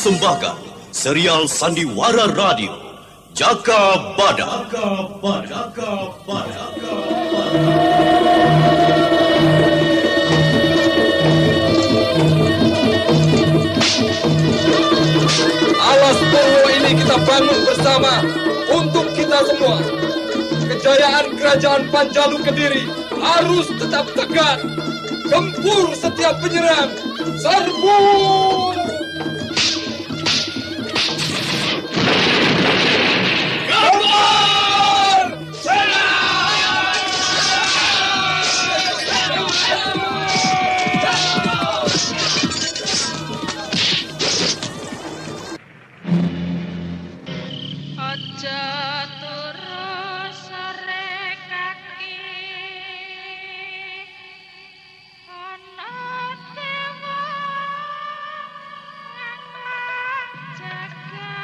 mempersembahkan serial Sandiwara Radio Jaka Badak. Alas Purwo ini kita bangun bersama untuk kita semua. Kejayaan kerajaan Panjalu Kediri harus tetap tegak. Gempur setiap penyerang. Serbu! Gempur! Serang! Aja terus sore kaki ana dewa jaga.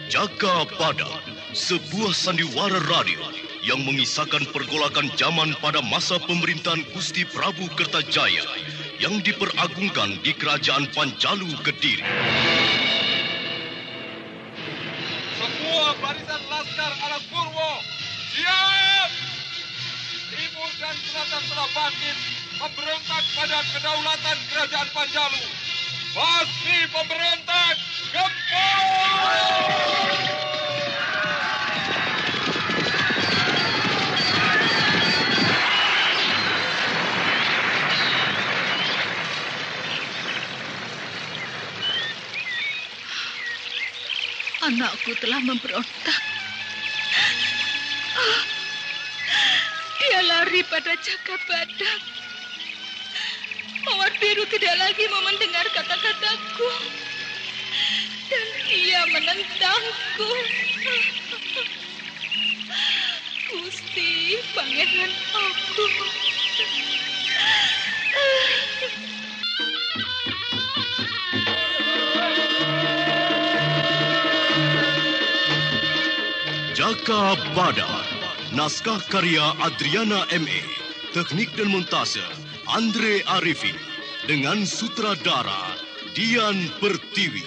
Jaka Badak, sebuah sandiwara radio yang mengisahkan pergolakan zaman pada masa pemerintahan Gusti Prabu Kertajaya yang diperagungkan di Kerajaan Panjalu Kediri. Semua barisan laskar Alas Purwo, siap! Timur dan selatan telah bangkit memberontak pada kedaulatan Kerajaan Panjalu. Pasti pemberontak, gempur! Anakku telah memberontak. Dia lari pada Jaka Badak. Mawar Biru tidak lagi mau mendengar kata-kataku. Dan dia menentangku. Gusti, pangeran aku. Jaka Badak, naskah karya Adriana M.A., teknik dan montase Andre Arifin, dengan sutradara Dian Pertiwi.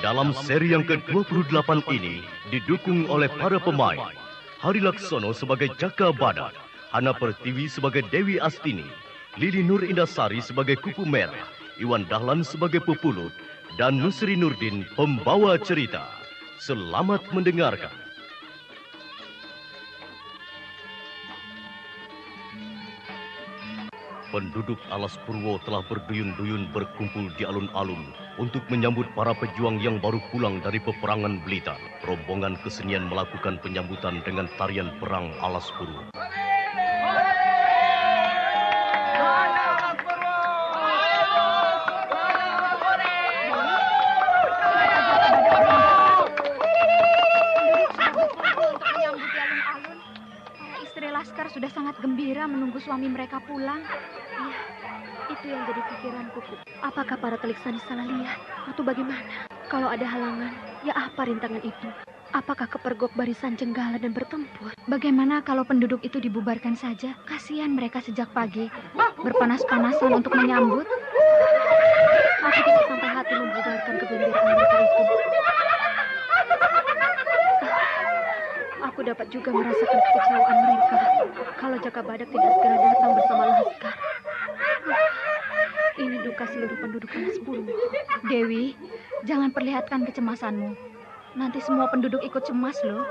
Dalam seri yang ke-28 ini didukung oleh para pemain Hari Laksono sebagai Jaka Badak, Hana Pertiwi sebagai Dewi Astini, Lili Nur Indasari sebagai Kupu Merah, Iwan Dahlan sebagai Pupulut, dan Nusri Nurdin pembawa cerita. Selamat mendengarkan. Penduduk Alas Purwo telah berduyun-duyun berkumpul di alun-alun untuk menyambut para pejuang yang baru pulang dari peperangan Blitar. Rombongan kesenian melakukan penyambutan dengan tarian perang Alas Purwo. Sudah sangat gembira menunggu suami mereka pulang. Iya, itu yang jadi pikiranku. Apakah para telik sandi salah lihat atau bagaimana? Kalau ada halangan, ya apa rintangan itu? Apakah kepergok barisan jenggala dan bertempur? Bagaimana kalau penduduk itu dibubarkan saja? Kasihan mereka sejak pagi berpanas-panasan untuk menyambut. Aku tidak sampai hati membubarkan kegembiraan mereka itu. Aku dapat juga merasakan kekecewaan mereka kalau Jaka Badak tidak segera datang bersama Laskar. Ini duka seluruh penduduk Alas Purwo. Dewi, jangan perlihatkan kecemasanmu. Nanti semua penduduk ikut cemas loh.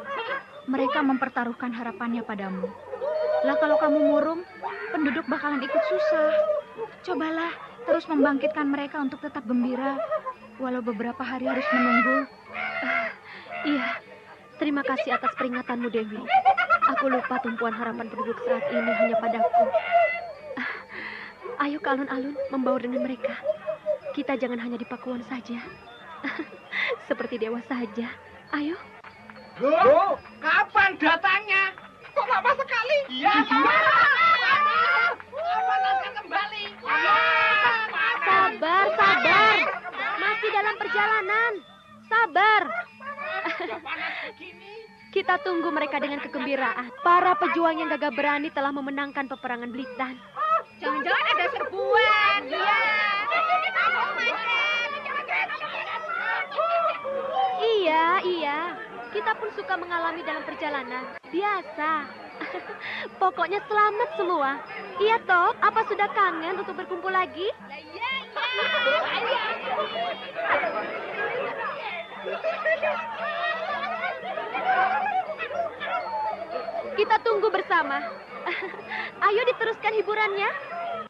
Mereka mempertaruhkan harapannya padamu. Lah kalau kamu murung, penduduk bakalan ikut susah. Cobalah terus membangkitkan mereka untuk tetap gembira, walau beberapa hari harus menunggu. Iya. Terima kasih atas peringatanmu, Dewi. Aku lupa tumpuan harapan penduduk saat ini hanya padaku. Ayo ke alun-alun membaur dengan mereka. Kita jangan hanya di Pakuan saja. Seperti dewa saja. Ayo. Loh, kapan datangnya? Kok lama sekali? Iya, lama. perjalanan. Sabar. Kita tunggu mereka dengan kegembiraan. Para pejuang yang gagah berani telah memenangkan peperangan Blitan. Jangan-jangan ada serbuan. Iya. Kita pun suka mengalami dalam perjalanan. Biasa. Pokoknya selamat semua. Iya toh, apa sudah kangen untuk berkumpul lagi? Kita tunggu bersama. Ayo diteruskan hiburannya.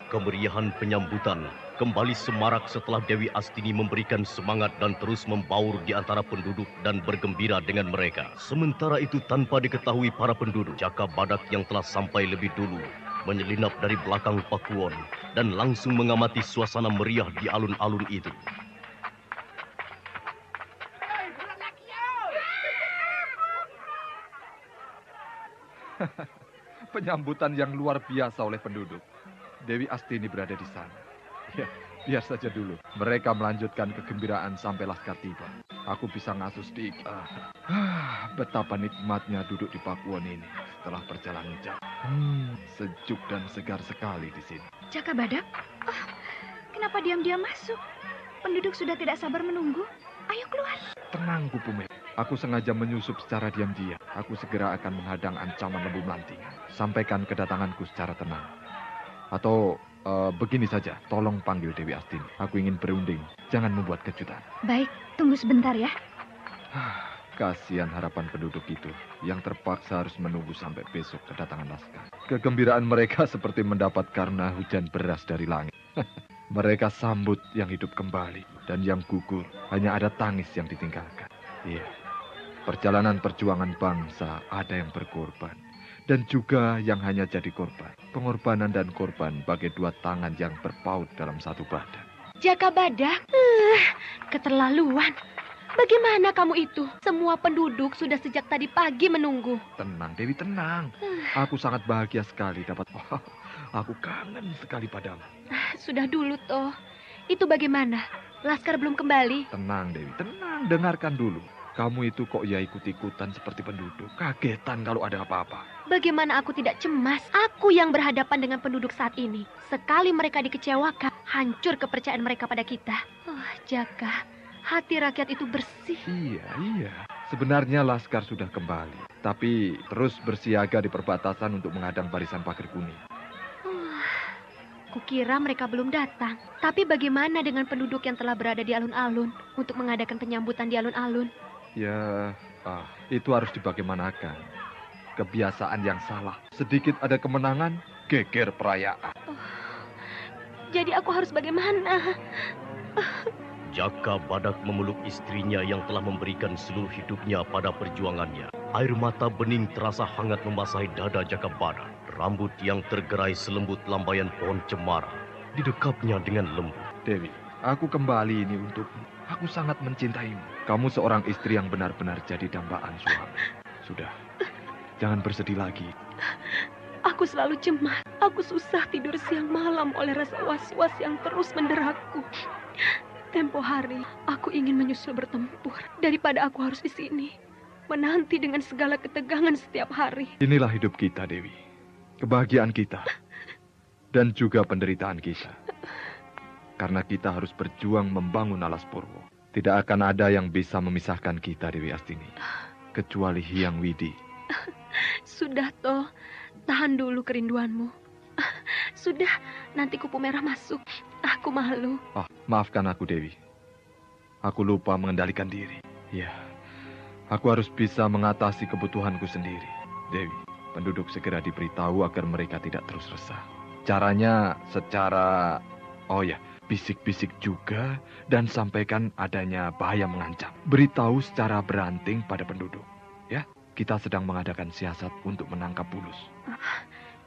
Kemeriahan penyambutan kembali semarak setelah Dewi Astini memberikan semangat dan terus membaur di antara penduduk dan bergembira dengan mereka. Sementara itu tanpa diketahui para penduduk, Jaka Badak yang telah sampai lebih dulu menyelinap dari belakang Pakuwon dan langsung mengamati suasana meriah di alun-alun itu. Penyambutan yang luar biasa oleh penduduk. Dewi Astini berada di sana. Ya, biar saja dulu. Mereka melanjutkan kegembiraan sampai Laskar tiba. Aku bisa ngasuh sedikit. Betapa nikmatnya duduk di Pakuwon ini setelah perjalanan jauh. Sejuk dan segar sekali di sini. Jaka Badak, kenapa diam-diam masuk? Penduduk sudah tidak sabar menunggu. Ayo keluar. Tenang, Pupu Merah. Aku sengaja menyusup secara diam-diam. Aku segera akan menghadang ancaman Lembu Melantingan. Sampaikan kedatanganku secara tenang. Atau begini saja, tolong panggil Dewi Astini. Aku ingin berunding, jangan membuat kejutan. Baik, tunggu sebentar ya. Kasihan harapan penduduk itu yang terpaksa harus menunggu sampai besok kedatangan Laskar. Kegembiraan mereka seperti mendapat karena hujan beras dari langit. Mereka sambut yang hidup kembali dan yang gugur hanya ada tangis yang ditinggalkan. Iya, perjalanan perjuangan bangsa ada yang berkorban. Dan juga yang hanya jadi korban. Pengorbanan dan korban bagai dua tangan yang berpaut dalam satu badan. Jaka Badak, keterlaluan. Bagaimana kamu itu? Semua penduduk sudah sejak tadi pagi menunggu. Tenang, Dewi, tenang. Aku sangat bahagia sekali dapat... aku kangen sekali padamu. Sudah dulu toh. Itu bagaimana? Laskar belum kembali? Tenang, Dewi, tenang. Dengarkan dulu. Kamu itu kok ya ikut-ikutan seperti penduduk. Kagetan kalau ada apa-apa. Bagaimana aku tidak cemas? Aku yang berhadapan dengan penduduk saat ini. Sekali mereka dikecewakan, hancur kepercayaan mereka pada kita. Jaka, hati rakyat itu bersih. Iya. Sebenarnya Laskar sudah kembali. Tapi terus bersiaga di perbatasan untuk menghadang barisan pagar kuning. Kukira mereka belum datang. Tapi bagaimana dengan penduduk yang telah berada di alun-alun untuk mengadakan penyambutan di alun-alun? Ya, itu harus dibagaimanakan. Kebiasaan yang salah. Sedikit ada kemenangan, geger perayaan. Jadi aku harus bagaimana? Jaka Badak memeluk istrinya yang telah memberikan seluruh hidupnya pada perjuangannya. Air mata bening terasa hangat membasahi dada Jaka Badak. Rambut yang tergerai selembut lambaian pohon cemara didekapnya dengan lembut. Dewi, aku kembali ini untukmu. Aku sangat mencintaimu. Kamu seorang istri yang benar-benar jadi dambaan suami. Sudah, jangan bersedih lagi. Aku selalu cemas. Aku susah tidur siang malam oleh rasa was-was yang terus menderaku. Tempo hari, aku ingin menyusul bertempur daripada aku harus di sini, menanti dengan segala ketegangan setiap hari. Inilah hidup kita, Dewi. Kebahagiaan kita. Dan juga penderitaan kita. Karena kita harus berjuang membangun Alas Purwo. Tidak akan ada yang bisa memisahkan kita, Dewi Astini. Kecuali Hyang Widi. Sudah toh, tahan dulu kerinduanmu. Sudah, nanti Kupu Merah masuk. Aku malu. Maafkan aku, Dewi. Aku lupa mengendalikan diri. Ya, aku harus bisa mengatasi kebutuhanku sendiri. Dewi, penduduk segera diberitahu agar mereka tidak terus resah. Caranya secara... bisik-bisik juga dan sampaikan adanya bahaya mengancam. Beritahu secara beranting pada penduduk. Ya, kita sedang mengadakan siasat untuk menangkap Bulus.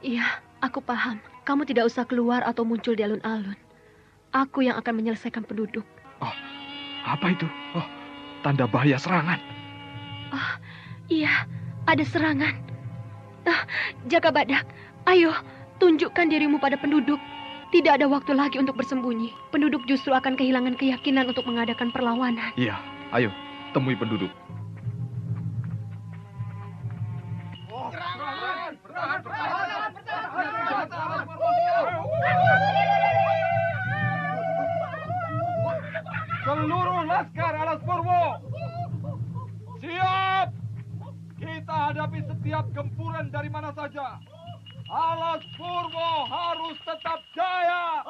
Iya, aku paham. Kamu tidak usah keluar atau muncul di alun-alun. Aku yang akan menyelesaikan penduduk. Apa itu? Tanda bahaya serangan. Iya, ada serangan. Jaka Badak, ayo tunjukkan dirimu pada penduduk. Tidak ada waktu lagi untuk bersembunyi. Penduduk justru akan kehilangan keyakinan untuk mengadakan perlawanan. Iya, ayo, temui penduduk. Seluruh laskar Alas Purwo, siap! Kita hadapi setiap gempuran dari mana saja. Alas Purwo harus tetap jaya.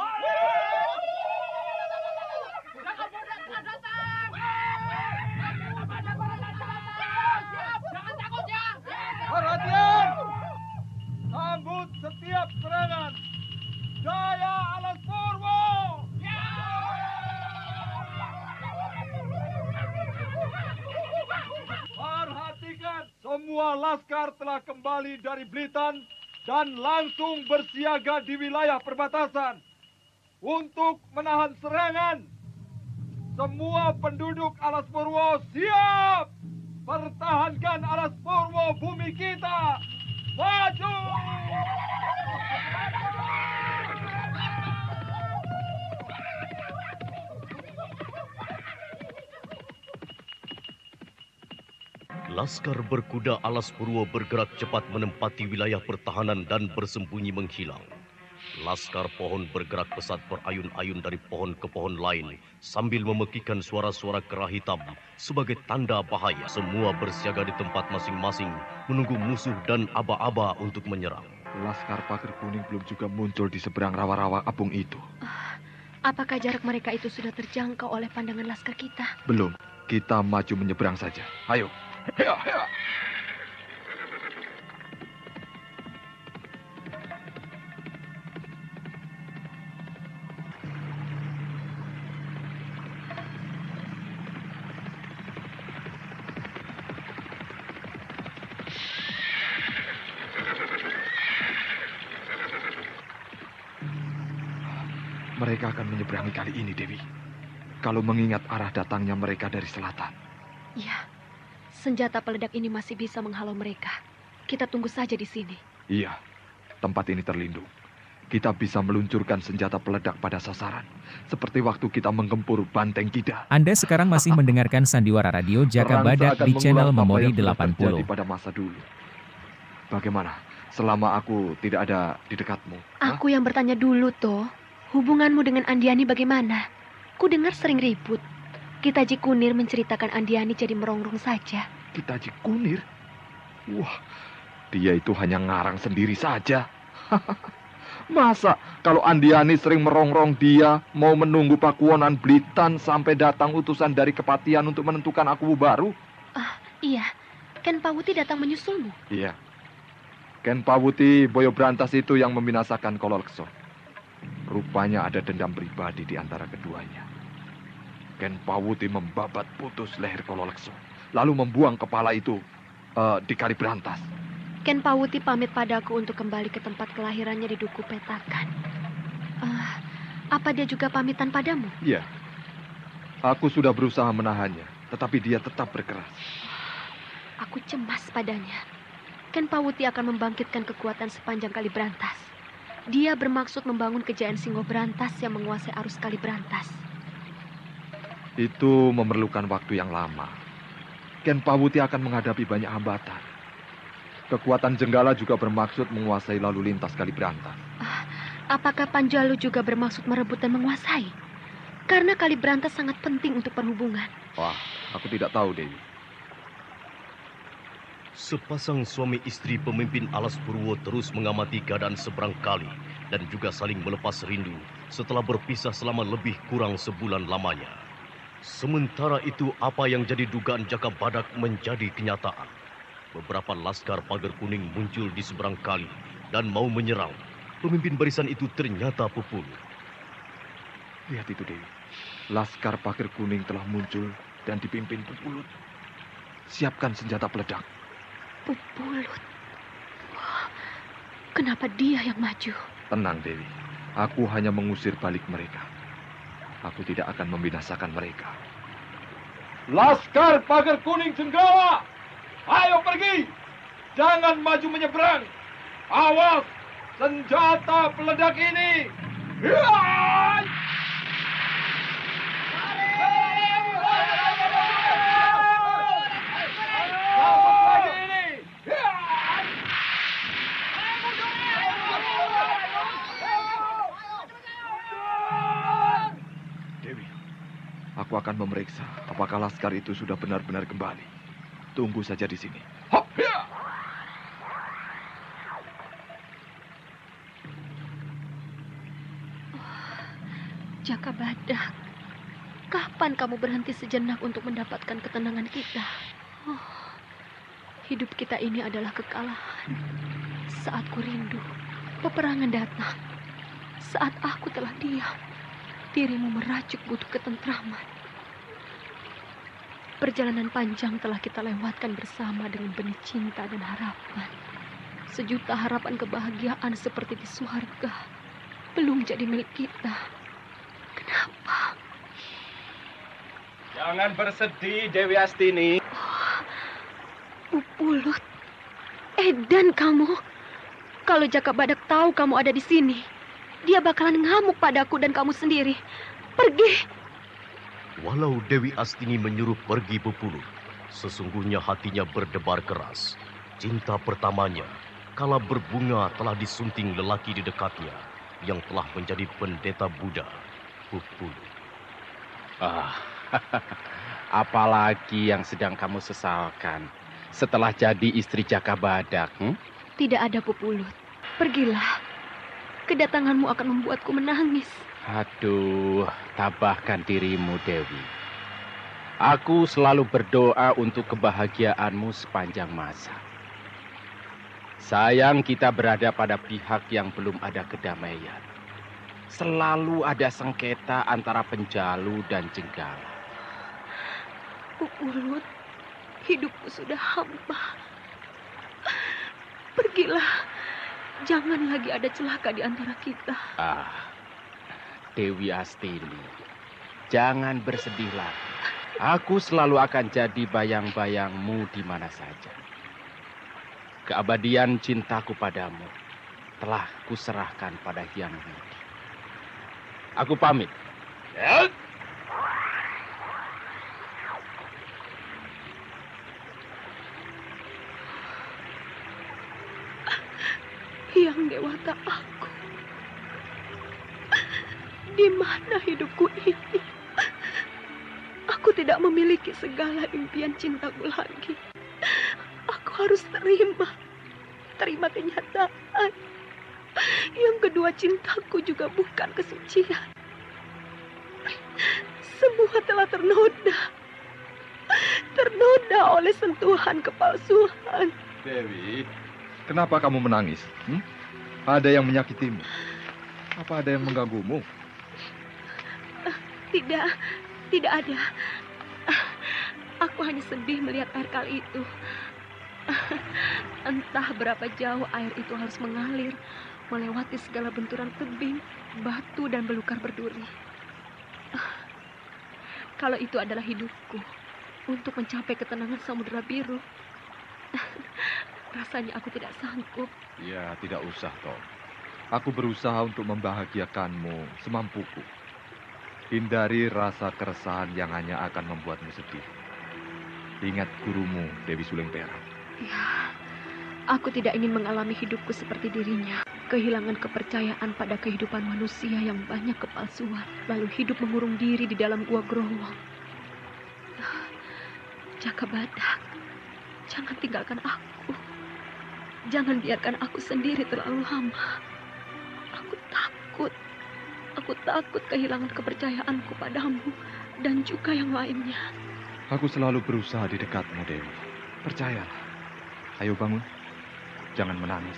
Perhatian! Sambut setiap serangan. Jaya Alas Purwo! Perhatikan, semua laskar telah kembali dari Blitan dan langsung bersiaga di wilayah perbatasan untuk menahan serangan. Semua penduduk Alas Purwo siap! Pertahankan Alas Purwo bumi kita! Maju! Laskar berkuda Alas Purwo bergerak cepat menempati wilayah pertahanan dan bersembunyi menghilang. Laskar pohon bergerak pesat berayun-ayun dari pohon ke pohon lain sambil memekikan suara-suara kerah hitam sebagai tanda bahaya. Semua bersiaga di tempat masing-masing menunggu musuh dan aba-aba untuk menyerang. Laskar Pager Kuning belum juga muncul di seberang rawa-rawa apung itu. Apakah jarak mereka itu sudah terjangkau oleh pandangan laskar kita? Belum, kita maju menyeberang saja. Ayo. Hea, hea. Mereka akan menyeberangi kali ini, Dewi. Kalau mengingat arah datangnya mereka dari selatan. Ya, senjata peledak ini masih bisa menghalau mereka. Kita tunggu saja di sini. Iya, tempat ini terlindung. Kita bisa meluncurkan senjata peledak pada sasaran. Seperti waktu kita menggempur Banteng Kida. Anda sekarang masih mendengarkan Sandiwara Radio Jaka Perang Badak seakan di channel mengulang apa Memori yang sudah terjadi 80. pada masa dulu. Bagaimana? Selama aku tidak ada di dekatmu. Aku yang bertanya dulu, Toh. Hubunganmu dengan Andiani bagaimana? Ku dengar sering ribut. Kitaji Kunir menceritakan Andiani jadi merongrong saja. Kitaji Kunir? Wah, dia itu hanya ngarang sendiri saja. Masa kalau Andiani sering merongrong dia mau menunggu Pakuwonan Blitan sampai datang utusan dari Kepatian untuk menentukan akuwu baru? Iya, Ken Pawuti datang menyusulmu. Iya. Ken Pawuti Boyo Brantas itu yang membinasakan Kololekso. Rupanya ada dendam pribadi di antara keduanya. Ken Pawuti membabat putus leher Kololekso, lalu membuang kepala itu di Kali Berantas. Ken Pawuti pamit padaku untuk kembali ke tempat kelahirannya di Duku Petakan. Apa dia juga pamitan padamu? Iya. Aku sudah berusaha menahannya, tetapi dia tetap berkeras. Aku cemas padanya. Ken Pawuti akan membangkitkan kekuatan sepanjang Kali Berantas. Dia bermaksud membangun kejayaan Singgo Berantas yang menguasai arus Kali Berantas. Itu memerlukan waktu yang lama. Ken Pawuti akan menghadapi banyak hambatan. Kekuatan Jenggala juga bermaksud menguasai lalu lintas Kali Berantas. Apakah Panjalu juga bermaksud merebut dan menguasai? Karena Kali Berantas sangat penting untuk perhubungan. Wah, aku tidak tahu, Dewi. Sepasang suami istri pemimpin Alas Purwo terus mengamati keadaan seberang kali dan juga saling melepas rindu setelah berpisah selama lebih kurang sebulan lamanya. Sementara itu, apa yang jadi dugaan Jaka Badak menjadi kenyataan. Beberapa laskar Pager Kuning muncul di seberang kali dan mau menyerang. Pemimpin barisan itu ternyata Pupulu. Lihat itu, Dewi. Laskar Pager Kuning telah muncul dan dipimpin Pupulut. Siapkan senjata peledak. Pupulut. Kenapa dia yang maju? Tenang, Dewi. Aku hanya mengusir balik mereka. Aku tidak akan membinasakan mereka. Laskar Pager Kuning Jenggala, ayo pergi. Jangan maju menyeberang. Awas, senjata peledak ini Dewi, aku akan memeriksa apakah laskar itu sudah benar-benar kembali. Tunggu saja di sini. Hop, ya. Jaka Badak, kapan kamu berhenti sejenak untuk mendapatkan ketenangan kita? Oh, hidup kita ini adalah kekalahan. Saat ku rindu, peperangan datang. Saat aku telah diam, dirimu meracuk butuh ketentraman. Perjalanan panjang telah kita lewatkan bersama dengan benih cinta dan harapan. Sejuta harapan kebahagiaan seperti di surga belum jadi milik kita. Kenapa? Jangan bersedih, Dewi Astini. Pupulut, edan kamu. Kalau Jaka Badak tahu kamu ada di sini, dia bakalan ngamuk padaku dan kamu sendiri. Pergi. Walau Dewi Astini menyuruh pergi Pupulut, sesungguhnya hatinya berdebar keras. Cinta pertamanya, kala berbunga telah disunting lelaki di dekatnya, yang telah menjadi pendeta Buddha, Pupulut. Apalagi yang sedang kamu sesalkan setelah jadi istri Jaka Badak? Tidak ada, Pupulut. Pergilah. Kedatanganmu akan membuatku menangis. Aduh, tabahkan dirimu, Dewi. Aku selalu berdoa untuk kebahagiaanmu sepanjang masa. Sayang kita berada pada pihak yang belum ada kedamaian. Selalu ada sengketa antara penjalu dan jenggala. Pupulut, hidupku sudah hampa. Pergilah. Jangan lagi ada celaka di antara kita. Dewi Astini, jangan bersedih lagi. Aku selalu akan jadi bayang-bayangmu di mana saja. Keabadian cintaku padamu telah kuserahkan pada Hyang Widi. Aku pamit. Ya. Hyang Dewata aku. Di mana hidupku ini? Aku tidak memiliki segala impian cintaku lagi. Aku harus terima kenyataan. Yang kedua, cintaku juga bukan kesucian. Semua telah ternoda oleh sentuhan kepalsuan. Dewi, kenapa kamu menangis? Ada yang menyakitimu? Apa ada yang mengganggumu? Tidak ada. Aku hanya sedih melihat air kali itu. Entah berapa jauh air itu harus mengalir, melewati segala benturan tebing, batu, dan belukar berduri. Kalau itu adalah hidupku untuk mencapai ketenangan Samudra Biru, rasanya aku tidak sanggup. Ya, tidak usah, Tom. Aku berusaha untuk membahagiakanmu semampuku. Hindari rasa keresahan yang hanya akan membuatmu sedih. Ingat gurumu, Dewi Suleng Perak. Ya, aku tidak ingin mengalami hidupku seperti dirinya. Kehilangan kepercayaan pada kehidupan manusia yang banyak kepalsuan. Lalu hidup mengurung diri di dalam gua growong. Jaka Badak, jangan tinggalkan aku. Jangan biarkan aku sendiri terlalu lama. Aku takut kehilangan kepercayaanku padamu dan juga yang lainnya. Aku selalu berusaha di dekatmu, Dewi. Percayalah. Ayo bangun. Jangan menangis.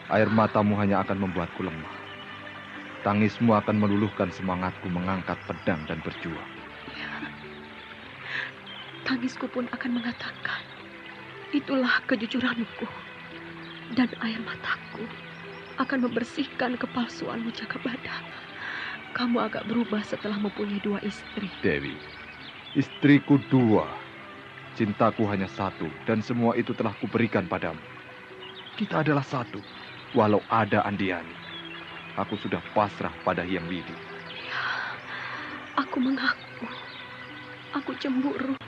Air matamu hanya akan membuatku lemah. Tangismu akan meluluhkan semangatku mengangkat pedang dan berjuang. Ya. Tangisku pun akan mengatakan, itulah kejujuranku. Dan air mataku akan membersihkan kepalsuanmu, Jaka Badak. Kamu agak berubah setelah mempunyai 2 istri. Dewi, istriku 2. Cintaku hanya 1, dan semua itu telah kuberikan padamu. Kita adalah satu, walau ada Andiani. aku sudah pasrah pada Hyang Widi. Ya, aku mengaku. Aku cemburu.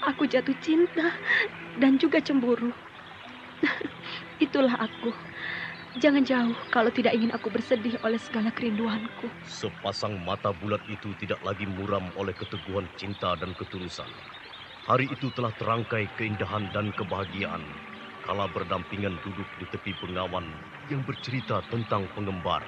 Aku jatuh cinta dan juga cemburu. Itulah aku. Jangan jauh kalau tidak ingin aku bersedih oleh segala kerinduanku. Sepasang mata bulat itu tidak lagi muram oleh keteguhan cinta dan ketulusan. Hari itu telah terangkai keindahan dan kebahagiaan kala berdampingan duduk di tepi bengawan yang bercerita tentang pengembara.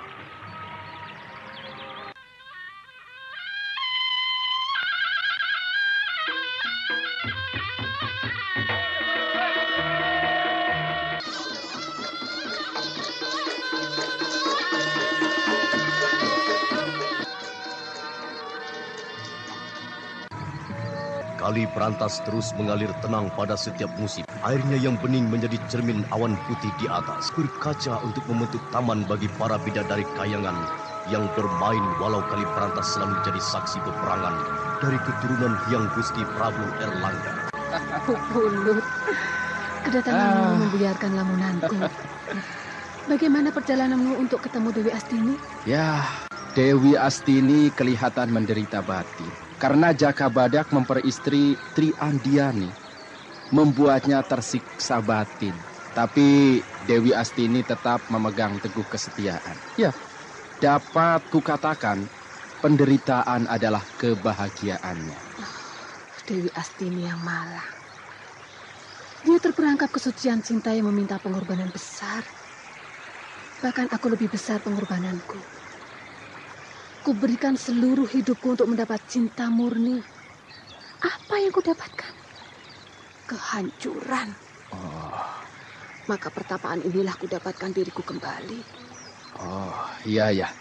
Kali Berantas terus mengalir tenang pada setiap musim. Airnya yang bening menjadi cermin awan putih di atas, berkaca untuk membentuk taman bagi para bidadari kayangan yang bermain walau Kali Berantas selalu jadi saksi peperangan dari keturunan Hyang Gusti Prabu Erlangga. Pupulut, kedatanganmu membuyarkan lamunanku. Bagaimana perjalananmu untuk ketemu Dewi Astini? Ya, Dewi Astini kelihatan menderita batin. Karena Jaka Badak memperistri Tri Andiani, membuatnya tersiksa batin. Tapi Dewi Astini tetap memegang teguh kesetiaan. Ya, dapat kukatakan penderitaan adalah kebahagiaannya. Dewi Astini yang malang. Dia terperangkap kesucian cinta yang meminta pengorbanan besar. Bahkan aku lebih besar pengorbananku. Ku berikan seluruh hidupku untuk mendapat cinta murni. Apa yang ku dapatkan? Kehancuran. Maka pertapaan inilah ku dapatkan diriku kembali. Oh, iya.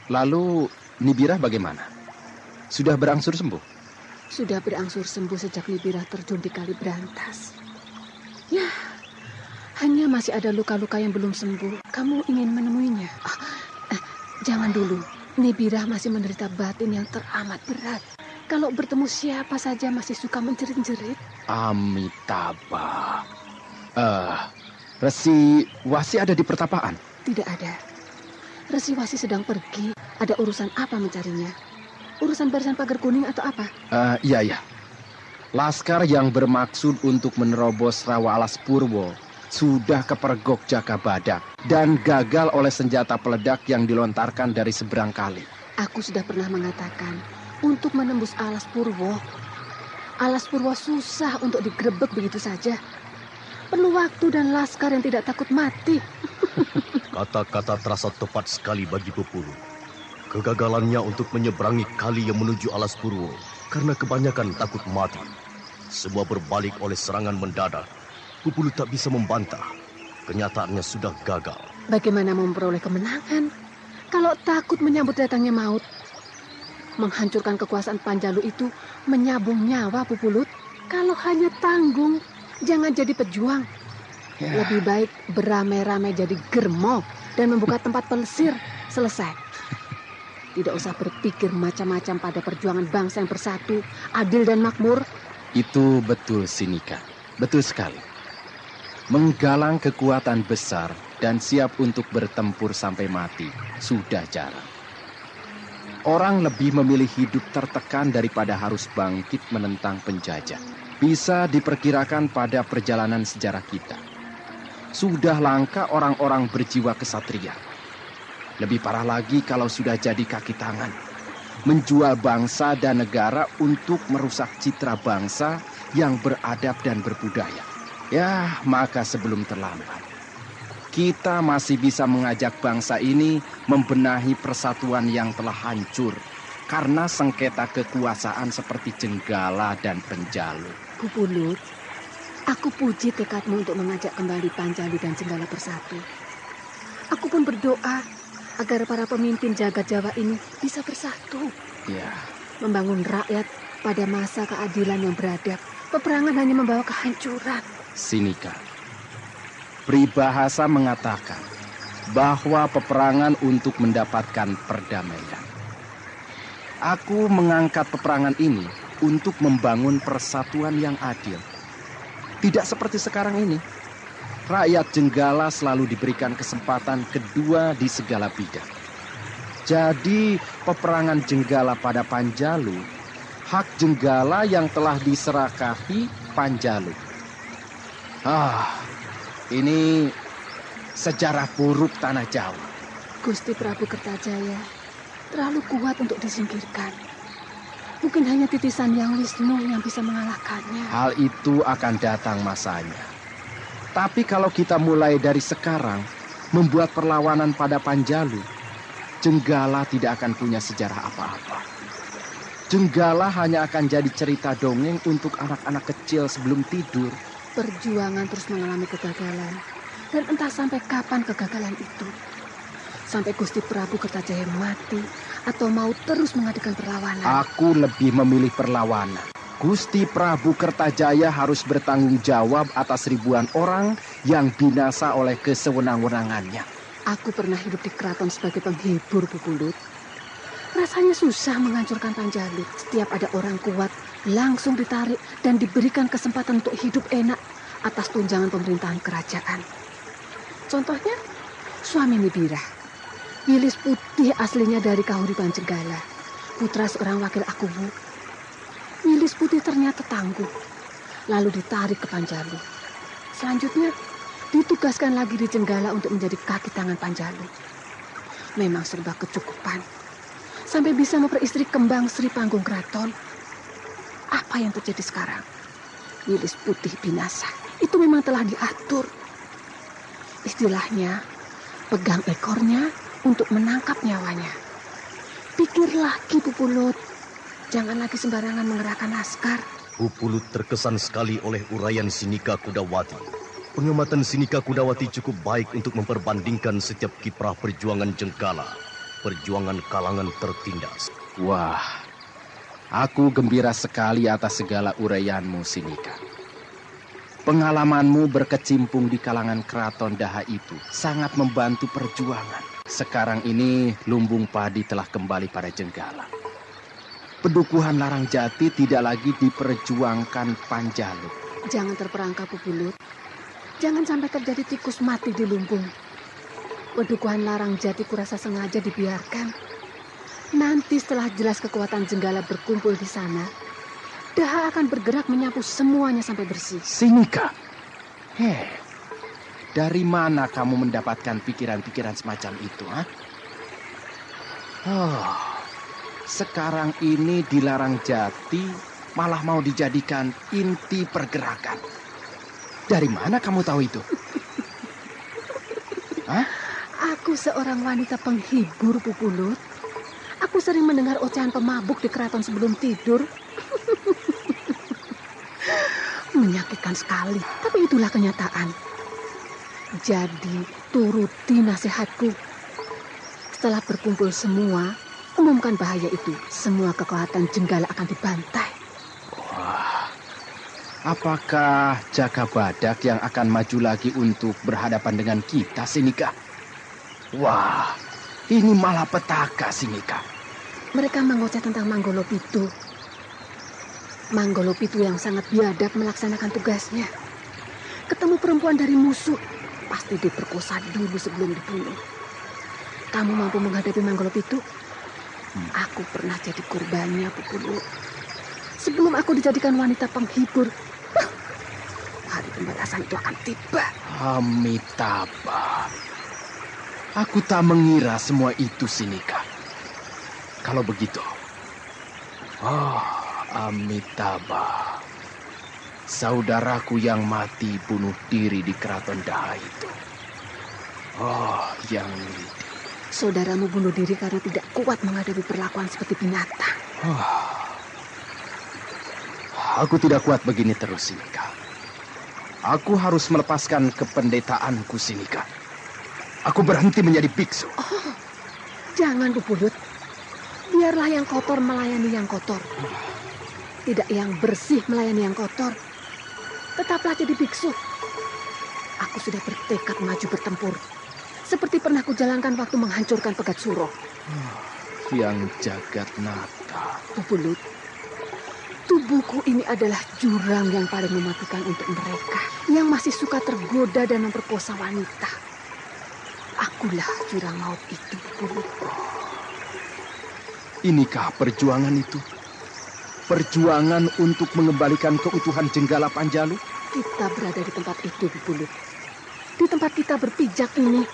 Lalu Nibirah bagaimana? Sudah berangsur sembuh? Sudah berangsur sembuh sejak Nibirah terjun di Kali Berantas. Ya, hanya masih ada luka-luka yang belum sembuh. Kamu ingin menemuinya? Jangan dulu. Nibirah masih menderita batin yang teramat berat. Kalau bertemu siapa saja masih suka menjerit-jerit. Amitabha. Resi Wasi ada di pertapaan? Tidak ada. Resi Wasi sedang pergi. Ada urusan apa mencarinya? Urusan barisan pagar kuning atau apa? Iya. Laskar yang bermaksud untuk menerobos Rawa Alas Purwo sudah kepergok Jaka Badak dan gagal oleh senjata peledak yang dilontarkan dari seberang kali. Aku sudah pernah mengatakan, untuk menembus Alas Purwo susah untuk digrebek begitu saja. Perlu waktu dan laskar yang tidak takut mati. Kata-kata terasa tepat sekali bagi Pupulu. Kegagalannya untuk menyeberangi kali yang menuju Alas Purwo karena kebanyakan takut mati. Semua berbalik oleh serangan mendadak. Pupulu tak bisa membantah. Kenyataannya sudah gagal. Bagaimana memperoleh kemenangan kalau takut menyambut datangnya maut? Menghancurkan kekuasaan Panjalu itu menyabung nyawa, Pupulut. Kalau hanya tanggung, jangan jadi pejuang. Ya. Lebih baik beramai-ramai jadi germo dan membuka tempat pelesir. Selesai. Tidak usah berpikir macam-macam pada perjuangan bangsa yang bersatu, adil dan makmur. Itu betul, Sinika. Betul sekali. Menggalang kekuatan besar dan siap untuk bertempur sampai mati sudah jarang. Orang lebih memilih hidup tertekan daripada harus bangkit menentang penjajah. Bisa diperkirakan pada perjalanan sejarah kita. Sudah langka orang-orang berjiwa kesatria. Lebih parah lagi kalau sudah jadi kaki tangan. Menjual bangsa dan negara untuk merusak citra bangsa yang beradab dan berbudaya. Ya, maka sebelum terlambat, kita masih bisa mengajak bangsa ini membenahi persatuan yang telah hancur karena sengketa kekuasaan seperti Jenggala dan Penjalu. Pupulut, aku puji tekadmu untuk mengajak kembali Panjalu dan Jenggala bersatu. Aku pun berdoa agar para pemimpin jagat Jawa ini bisa bersatu. Ya. Membangun rakyat pada masa keadilan yang beradab. Peperangan hanya membawa kehancuran. Sinika, peribahasa mengatakan bahwa peperangan untuk mendapatkan perdamaian. Aku mengangkat peperangan ini untuk membangun persatuan yang adil. Tidak seperti sekarang ini. rakyat Jenggala selalu diberikan kesempatan kedua di segala bidang. Jadi peperangan Jenggala pada Panjalu, hak Jenggala yang telah diserakahi Panjalu. Ini sejarah buruk tanah Jawa. Gusti Prabu Kertajaya terlalu kuat untuk disingkirkan. Mungkin hanya titisan Yang Wisnu yang bisa mengalahkannya. Hal itu akan datang masanya. Tapi kalau kita mulai dari sekarang membuat perlawanan pada Panjalu, Jenggala tidak akan punya sejarah apa-apa. Jenggala hanya akan jadi cerita dongeng untuk anak-anak kecil sebelum tidur. Perjuangan terus mengalami kegagalan. Dan entah sampai kapan kegagalan itu. Sampai Gusti Prabu Kertajaya mati atau mau terus mengadakan perlawanan. Aku lebih memilih perlawanan. Gusti Prabu Kertajaya harus bertanggung jawab atas ribuan orang yang binasa oleh kesewenang-wenangannya. Aku pernah hidup di keraton sebagai penghibur, Pupulut. Rasanya susah menghancurkan Panjalu. Setiap ada orang kuat, langsung ditarik dan diberikan kesempatan untuk hidup enak atas tunjangan pemerintahan kerajaan. Contohnya, suami Nibirah. Wilis Putih aslinya dari Kahuripan Jenggala, putra seorang wakil Akuwu. Wilis Putih ternyata tangguh, lalu ditarik ke Panjalu. Selanjutnya, ditugaskan lagi di Jenggala untuk menjadi kaki tangan Panjalu. Memang serba kecukupan, sampai bisa memperistri kembang Sri Panggung Keraton. Apa yang terjadi sekarang? Wilis Putih binasa. Itu memang telah diatur. Istilahnya, pegang ekornya untuk menangkap nyawanya. Pikir lagi, Pupulut. Jangan lagi sembarangan mengerahkan laskar. Pupulut terkesan sekali oleh uraian Sinika Kudawati. Pengamatan Sinika Kudawati cukup baik untuk memperbandingkan setiap kiprah perjuangan Jenggala, perjuangan kalangan tertindas. Wah, aku gembira sekali atas segala uraianmu, Sinika. Pengalamanmu berkecimpung di kalangan keraton Daha itu sangat membantu perjuangan. Sekarang ini lumbung padi telah kembali pada Jenggala. Pedukuhan Larangjati tidak lagi diperjuangkan Panjalu. Jangan terperangkap, Pupulut. Jangan sampai terjadi tikus mati di lumbung. Pedukuhan Larangjati kurasa sengaja dibiarkan. Nanti setelah jelas kekuatan Jenggala berkumpul di sana, Daha akan bergerak menyapu semuanya sampai bersih. Sinika, dari mana kamu mendapatkan pikiran-pikiran semacam itu, ha? Sekarang ini di Larangjati malah mau dijadikan inti pergerakan. Dari mana kamu tahu itu? Hah? Aku seorang wanita penghibur, Pupulut. Aku sering mendengar ocehan pemabuk di keraton sebelum tidur. Menyakitkan sekali, tapi itulah kenyataan. Jadi, turuti nasihatku. Setelah berkumpul semua, umumkan bahaya itu. Semua kekuatan Jenggala akan dibantai. Wah, apakah Jaka Badak yang akan maju lagi untuk berhadapan dengan kita, Sinika? Wah, ini malah petaka, Sinika. Mereka mengoceh tentang Manggolo Pitu. Manggolo Pitu yang sangat biadab melaksanakan tugasnya. Ketemu perempuan dari musuh, pasti diperkosa dulu sebelum dibunuh. Kamu mampu menghadapi Manggolo Pitu? Aku pernah jadi korbannya, Pupulut. Sebelum aku dijadikan wanita penghibur, hari pembalasan itu akan tiba. Amitabha. Aku tak mengira semua itu, Sinika. Kalau begitu, Amitabha. Saudaraku yang mati bunuh diri di keraton Daha itu. Yang Saudaramu bunuh diri karena tidak kuat menghadapi perlakuan seperti binatang. Aku tidak kuat begini terus, Sinika. Aku harus melepaskan kependetaanku, Sinika. Aku berhenti menjadi biksu. Jangan, Pupulut. Biarlah yang kotor melayani yang kotor. Tidak yang bersih melayani yang kotor. Tetaplah jadi biksu. Aku sudah bertekad maju bertempur. Seperti pernah kujalankan waktu menghancurkan Pegat Suro. Yang Jagat Nata. Pupulut, Tubuhku ini adalah jurang yang paling mematikan untuk mereka yang masih suka tergoda dan memperkosa wanita. Akulah jurang maut itu, Pulut. Inikah perjuangan itu? Perjuangan untuk mengembalikan keutuhan Jenggala Panjalu? Kita berada di tempat itu, Pulut. Di tempat kita berpijak ini,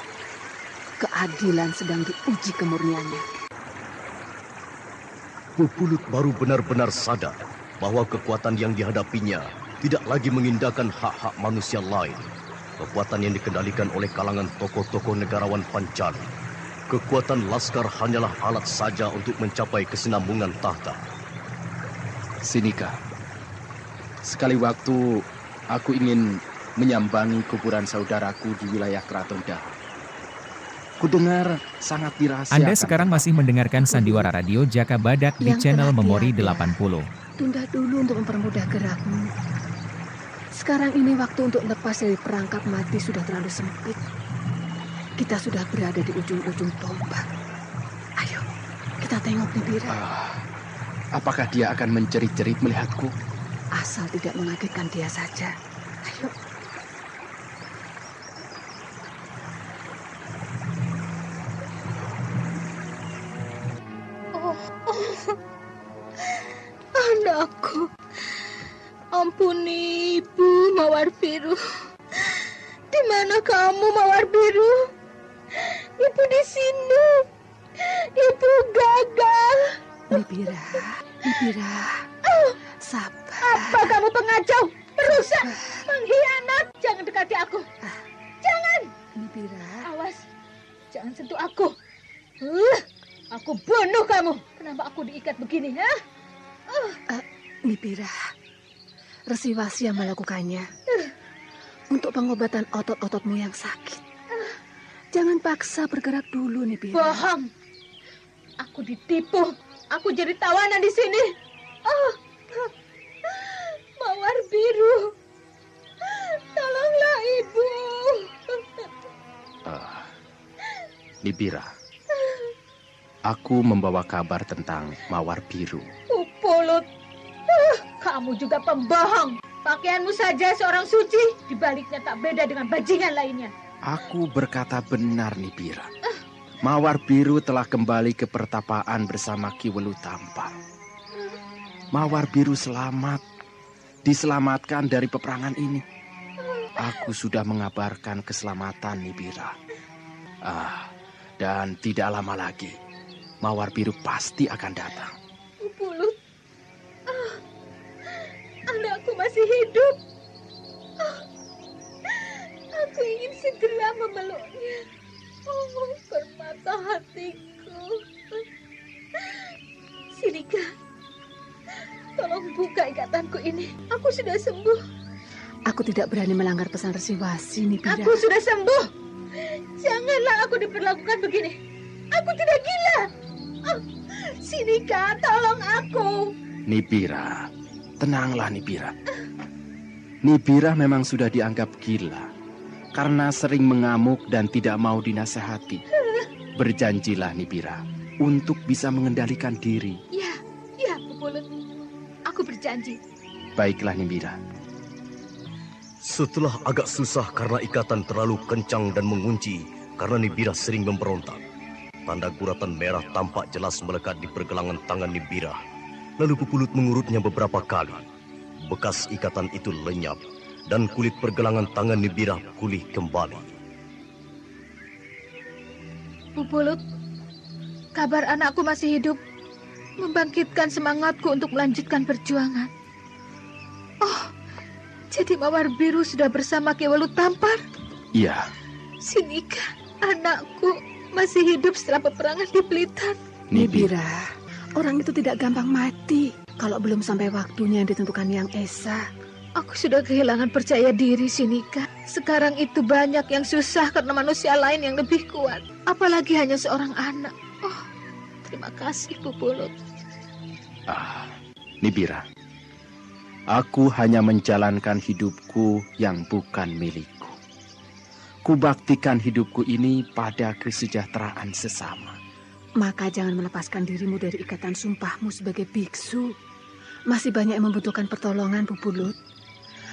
keadilan sedang diuji kemurniannya. Pupulut baru benar-benar sadar bahwa kekuatan yang dihadapinya tidak lagi mengindahkan hak-hak manusia lain. Kekuatan yang dikendalikan oleh kalangan tokoh-tokoh negarawan Panjalu. Kekuatan laskar hanyalah alat saja untuk mencapai kesinambungan tahta. Sinika, sekali waktu aku ingin menyambangi kuburan saudaraku di wilayah Keraton Dahu. Kudengar sangat dirahasiakan. Anda sekarang masih mendengarkan Sandiwara Radio Jaka Badak di channel Memori 80. Tunda dulu untuk mempermudah gerakmu. Sekarang ini waktu untuk lepas dari perangkap mati sudah terlalu sempit. Kita sudah berada di ujung-ujung tombak. Ayo, kita tengok Nibira. Apakah dia akan menjerit-jerit melihatku? Asal tidak mengagetkan dia saja. Ayo. Anakku, ampuni Ibu Mawar Biru. Di mana kamu, Mawar Biru? Ibu di sini. Ibu gagal. Nibira, sabar. Apa kamu pengacau, perusak, pengkhianat? Jangan dekati aku. Jangan. Nibira. Awas, jangan sentuh aku. Aku bunuh kamu. Kenapa aku diikat begini, ha? Nibira, Resi Wasi yang melakukannya untuk pengobatan otot-ototmu yang sakit. Jangan paksa bergerak dulu, Nibira. Bohong. Aku ditipu. Aku jadi tawanan di sini. Mawar Biru, tolonglah Ibu. Nibira, aku membawa kabar tentang Mawar Biru. Pupulut, kamu juga pembohong. Pakaianmu saja seorang suci, dibaliknya tak beda dengan bajingan lainnya. Aku berkata benar, Nibira. Mawar Biru telah kembali ke pertapaan bersama Ki Welu Tampar. Mawar Biru selamat, diselamatkan dari peperangan ini. Aku sudah mengabarkan keselamatan Nibira. Dan tidak lama lagi, Mawar Biru pasti akan datang. Pupulut, anakku masih hidup. Aku ingin segera memeluknya. Permata hatiku. Sinika, tolong buka ikatanku ini. Aku sudah sembuh. Aku tidak berani melanggar pesan Resi Wasi, Nibira. Aku sudah sembuh. Janganlah aku diperlakukan begini. Aku tidak gila. Sinika, tolong aku. Nibira, tenanglah Nibira. Nibira memang sudah dianggap gila karena sering mengamuk dan tidak mau dinasehati. Berjanjilah Nibira untuk bisa mengendalikan diri. Ya, Pupulut. Aku berjanji. Baiklah Nibira. Setelah agak susah karena ikatan terlalu kencang dan mengunci karena Nibira sering memberontak, tanda guratan merah tampak jelas melekat di pergelangan tangan Nibira. Lalu Pupulut mengurutnya beberapa kali. Bekas ikatan itu lenyap dan kulit pergelangan tangan Nibira pulih kembali. Pupulut, kabar anakku masih hidup membangkitkan semangatku untuk melanjutkan perjuangan. Jadi Mawar Biru sudah bersama Ki Welu Tampar? Iya. Sinika, anakku masih hidup setelah peperangan di Blitar. Nibira, orang itu tidak gampang mati kalau belum sampai waktunya yang ditentukan Yang Esa. Aku sudah kehilangan percaya diri, Sinika. Sekarang itu banyak yang susah karena manusia lain yang lebih kuat. Apalagi hanya seorang anak. Terima kasih, Pupulut. Nibira, aku hanya menjalankan hidupku yang bukan milikku. Kubaktikan hidupku ini pada kesejahteraan sesama. Maka jangan melepaskan dirimu dari ikatan sumpahmu sebagai biksu. Masih banyak yang membutuhkan pertolongan, Pupulut.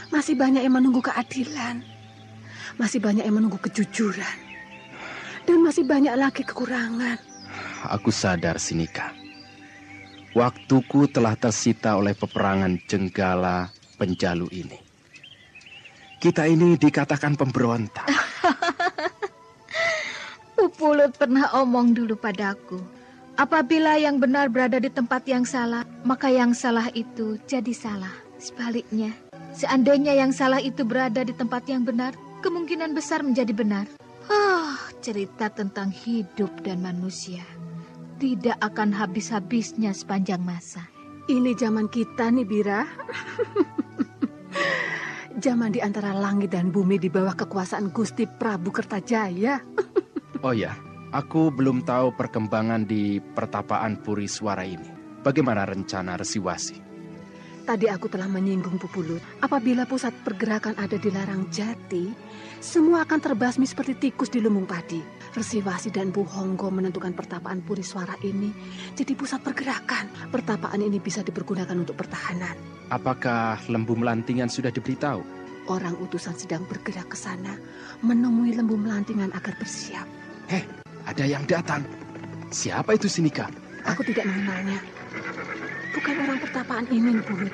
Masih banyak yang menunggu keadilan. Masih banyak yang menunggu kejujuran. Dan masih banyak lagi kekurangan. Aku sadar, Sinika. Waktuku telah tersita oleh peperangan Jenggala Penjalu ini. Kita ini dikatakan pemberontak. Pupulut pernah omong dulu padaku, apabila yang benar berada di tempat yang salah, maka yang salah itu jadi salah. Sebaliknya, seandainya yang salah itu berada di tempat yang benar, kemungkinan besar menjadi benar. Cerita tentang hidup dan manusia tidak akan habis-habisnya sepanjang masa. Ini zaman kita nih, Bira. Zaman di antara langit dan bumi di bawah kekuasaan Gusti Prabu Kertajaya. Oh ya, aku belum tahu perkembangan di pertapaan Puri Suara ini. Bagaimana rencana Resiwasi? Tadi aku telah menyinggung, Pupulut. Apabila pusat pergerakan ada di Larang Jati, semua akan terbasmi seperti tikus di lumbung padi. Resiwasi dan Bu Honggo menentukan pertapaan Puri Suara ini jadi pusat pergerakan. Pertapaan ini bisa dipergunakan untuk pertahanan. Apakah Lembu Melantingan sudah diberitahu? Orang utusan sedang bergerak ke sana, menemui Lembu Melantingan agar bersiap. Ada yang datang. Siapa itu, Sinika? Aku tidak mengenalnya. Bukan orang pertapaan ini, Pupulut.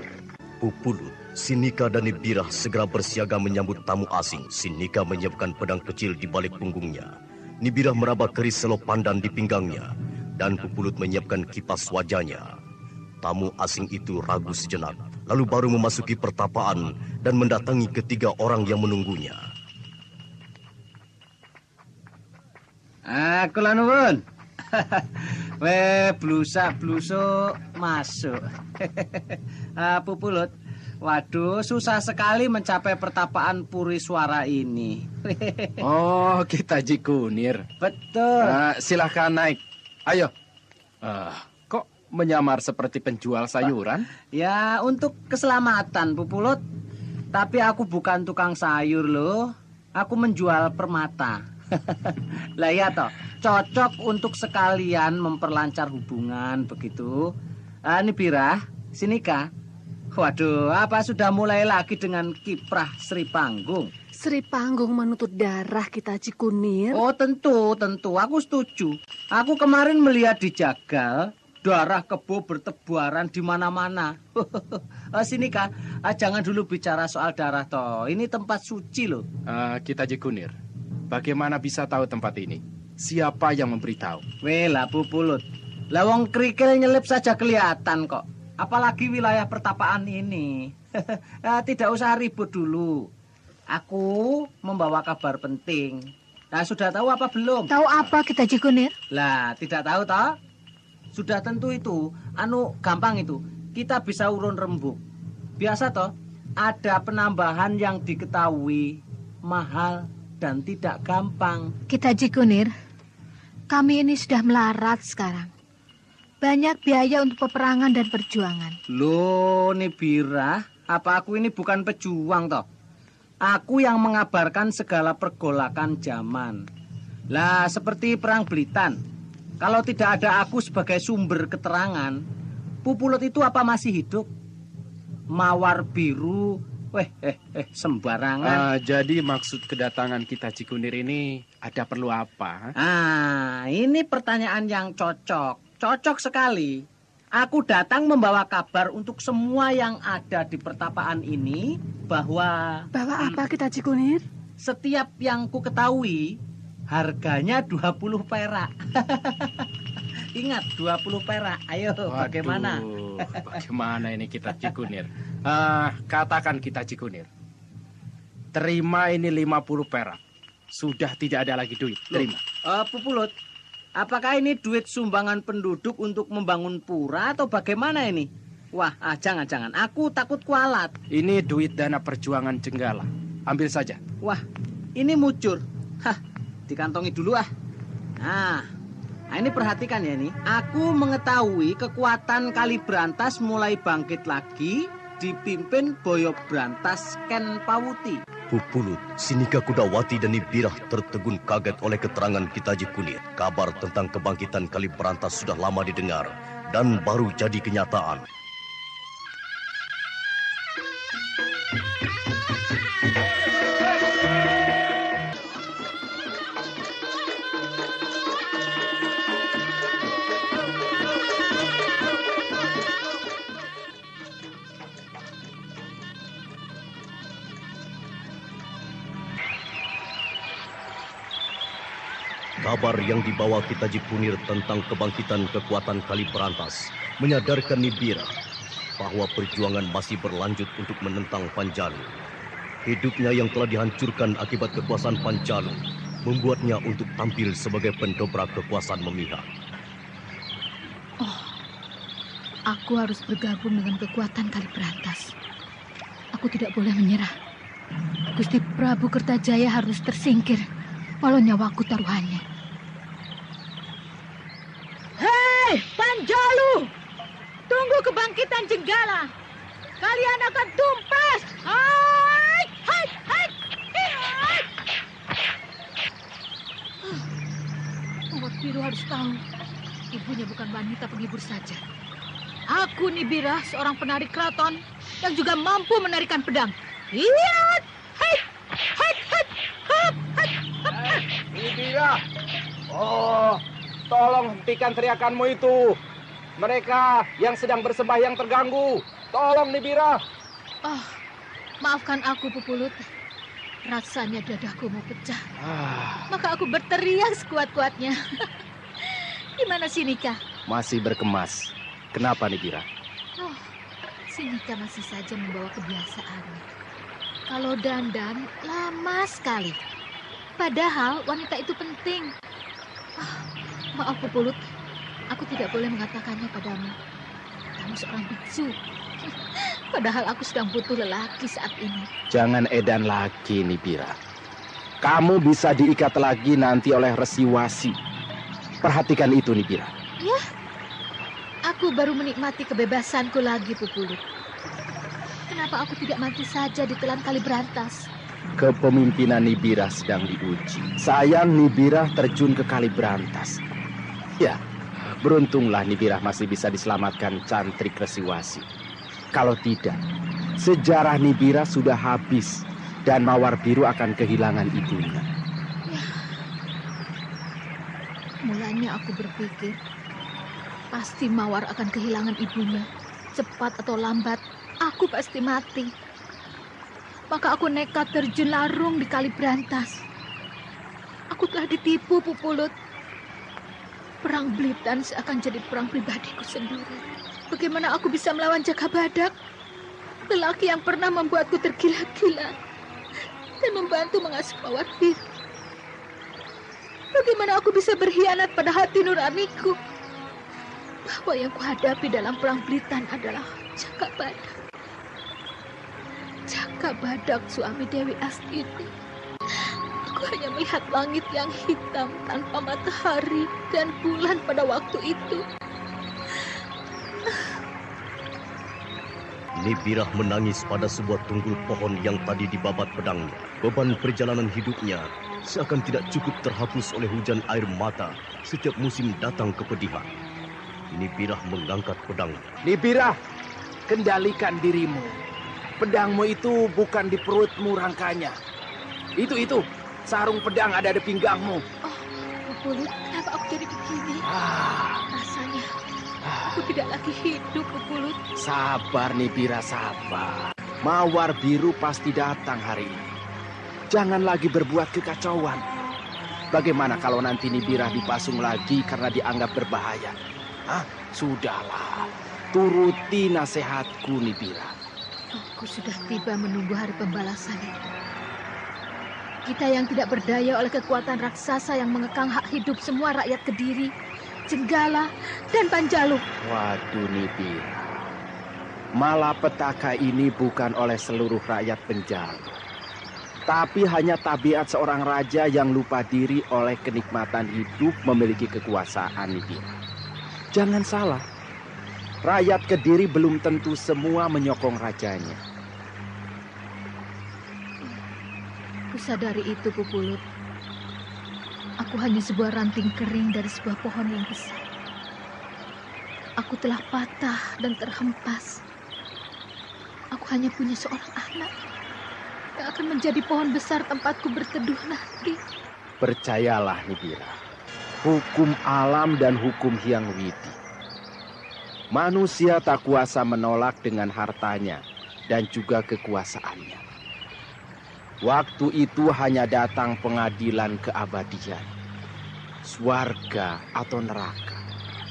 Pupulut, Sinika dan Nibirah segera bersiaga menyambut tamu asing. Sinika menyiapkan pedang kecil di balik punggungnya. Nibirah meraba keris selo pandan di pinggangnya. Dan Pupulut menyiapkan kipas wajahnya. Tamu asing itu ragu sejenak, lalu baru memasuki pertapaan dan mendatangi ketiga orang yang menunggunya. Kula nuwun. Blusak-blusuk masuk. Pupulut, waduh, susah sekali mencapai pertapaan Puri Suara ini. Oh, kita Ji Kunir. Betul. Silahkan naik. Ayo. Kok menyamar seperti penjual sayuran? Ya, untuk keselamatan, Pupulut. Tapi aku bukan tukang sayur loh. Aku menjual permata. Lah ya toh, cocok untuk sekalian memperlancar hubungan begitu. Nibirah, Sinika. Waduh, apa sudah mulai lagi dengan kiprah Sri Panggung? Sri Panggung menuntut darah kita, Ji Kunir. Oh, tentu. Aku setuju. Aku kemarin melihat di Jagal, darah kebo bertebaran di mana-mana. Sinika, jangan dulu bicara soal darah toh. Ini tempat suci loh. Kita Ji Kunir. Bagaimana bisa tahu tempat ini? Siapa yang memberitahu? Welah, Pupulut. Lawang kerikil nyelip saja kelihatan kok. Apalagi wilayah pertapaan ini. Tidak usah ribut dulu. Aku membawa kabar penting. Nah, sudah tahu apa belum? Tahu apa kita, Ji Kunir? Lah, tidak tahu toh? Sudah tentu itu. Gampang itu. Kita bisa urun rembuk. Biasa toh, ada penambahan yang diketahui mahal dan tidak gampang. Kita Ji Kunir, kami ini sudah melarat sekarang. Banyak biaya untuk peperangan dan perjuangan. Loh, Nibirah, apa aku ini bukan pejuang toh? Aku yang mengabarkan segala pergolakan zaman. Lah, seperti perang Blitan. Kalau tidak ada aku sebagai sumber keterangan, Pupulut itu apa masih hidup? Mawar biru, sembarangan. Jadi maksud kedatangan kita Ji Kunir ini ada perlu apa? Ini pertanyaan yang cocok. Cocok sekali. Aku datang membawa kabar untuk semua yang ada di pertapaan ini bahwa... Bahwa apa kita, Ji Kunir? Setiap yang ku ketahui harganya 20 perak. Ingat, 20 perak. Ayo, bagaimana? Bagaimana ini kita Ji Kunir? Katakan kita Ji Kunir. Terima ini 50 perak. Sudah tidak ada lagi duit. Terima. Pupulut, apakah ini duit sumbangan penduduk untuk membangun pura atau bagaimana ini? Wah, jangan-jangan. Aku takut kualat. Ini duit dana perjuangan Jenggala. Ambil saja. Wah, ini mucur. Dikantongi dulu ah. Nah, ini perhatikan ya ini. Aku mengetahui kekuatan Kalibrantas mulai bangkit lagi dipimpin Boyo Brantas Ken Pawuti. Pupulut, Sinika Kudawati dan Nibirah tertegun kaget oleh keterangan kita Ji Kunir. Kabar tentang kebangkitan Kalibrantas sudah lama didengar dan baru jadi kenyataan. Kabar yang dibawa Kitaji Punir tentang kebangkitan kekuatan Kali Berantas menyadarkan Nibira bahwa perjuangan masih berlanjut untuk menentang Panjalu. Hidupnya yang telah dihancurkan akibat kekuasaan Panjalu membuatnya untuk tampil sebagai pendobrak kekuasaan memihak. Oh, aku harus bergabung dengan kekuatan Kali Berantas. Aku tidak boleh menyerah. Gusti Prabu Kertajaya harus tersingkir, walau nyawaku taruhannya. Hei, Panjalu! Tunggu kebangkitan Jenggala. Kalian akan tumpas. Hai, hai, hai, hai. Mawar Biru harus tahu, ibunya bukan wanita penghibur saja. Aku Nibira, seorang penari keraton yang juga mampu menarikan pedang. Lihat! Hai, hai, hai, hap, hai, hap, hai. Nibira! Oh, tolong hentikan teriakanmu itu. Mereka yang sedang bersembahyang terganggu. Tolong Nibira. Oh, maafkan aku Pupulut. Rasanya dadaku mau pecah. Maka aku berteriak sekuat-kuatnya. Gimana Sinika? Masih berkemas. Kenapa Nibira? Oh, Sinika masih saja membawa kebiasaannya. Kalau dandan lama sekali. Padahal wanita itu penting. Maaf Pupulut. Aku tidak boleh mengatakannya padamu. Kamu seorang biksu. Padahal aku sedang butuh lelaki saat ini. Jangan edan lagi, Nibira. Kamu bisa diikat lagi nanti oleh Resi Wasi. Perhatikan itu, Nibira. Ya, aku baru menikmati kebebasanku lagi, Pupulut. Kenapa aku tidak mati saja di telan Kali Berantas? Kepemimpinan Nibira sedang diuji. Sayang Nibira terjun ke Kali Berantas. Ya, beruntunglah Nibira masih bisa diselamatkan Cantrik Resi Wasi. Kalau tidak, sejarah Nibira sudah habis dan Mawar Biru akan kehilangan ibunya. Ya. Mulanya aku berpikir, pasti Mawar akan kehilangan ibunya. Cepat atau lambat, aku pasti mati. Maka aku nekat terjun larung di Kali Berantas. Aku telah ditipu, Pupulut. Perang Blitan seakan jadi perang pribadiku sendiri. Bagaimana aku bisa melawan Jaka Badak, lelaki yang pernah membuatku tergila-gila dan membantu mengasuh Mawar Biru? Bagaimana aku bisa berkhianat pada hati nuraniku, bahwa yang kuhadapi dalam perang Blitan adalah Jaka Badak. Jaka Badak, suami Dewi Astini. Aku hanya melihat langit yang hitam tanpa matahari dan bulan pada waktu itu. Nibirah menangis pada sebuah tunggul pohon yang tadi dibabat pedangnya. Beban perjalanan hidupnya seakan tidak cukup terhapus oleh hujan air mata setiap musim datang kepedihan. Nibirah mengangkat pedangnya. Nibirah, kendalikan dirimu. Pedangmu itu bukan di perutmu rangkanya. Itu, sarung pedang ada di pinggangmu. Oh, Pupulut, kenapa aku jadi begini? Rasanya aku tidak lagi hidup, Pupulut. Sabar Nibira, sabar. Mawar Biru pasti datang hari ini. Jangan lagi berbuat kekacauan. Bagaimana kalau nanti Nibira dipasung lagi karena dianggap berbahaya? Sudahlah, turuti nasihatku Nibira. Aku sudah tiba menunggu hari pembalasan itu. Kita yang tidak berdaya oleh kekuatan raksasa yang mengekang hak hidup semua rakyat Kediri, Jenggala, dan Panjalu. Waduh Nibira, malapetaka ini bukan oleh seluruh rakyat Panjalu, tapi hanya tabiat seorang raja yang lupa diri oleh kenikmatan hidup memiliki kekuasaan Nibira. Jangan salah, rakyat Kediri belum tentu semua menyokong rajanya. Kusadari itu, Pupulut. Aku hanya sebuah ranting kering dari sebuah pohon yang besar. Aku telah patah dan terhempas. Aku hanya punya seorang anak yang akan menjadi pohon besar tempatku berteduh nanti. Percayalah Nibira, hukum alam dan hukum Hyang Widi. Manusia tak kuasa menolak dengan hartanya dan juga kekuasaannya. Waktu itu hanya datang pengadilan keabadian. Swarga atau neraka?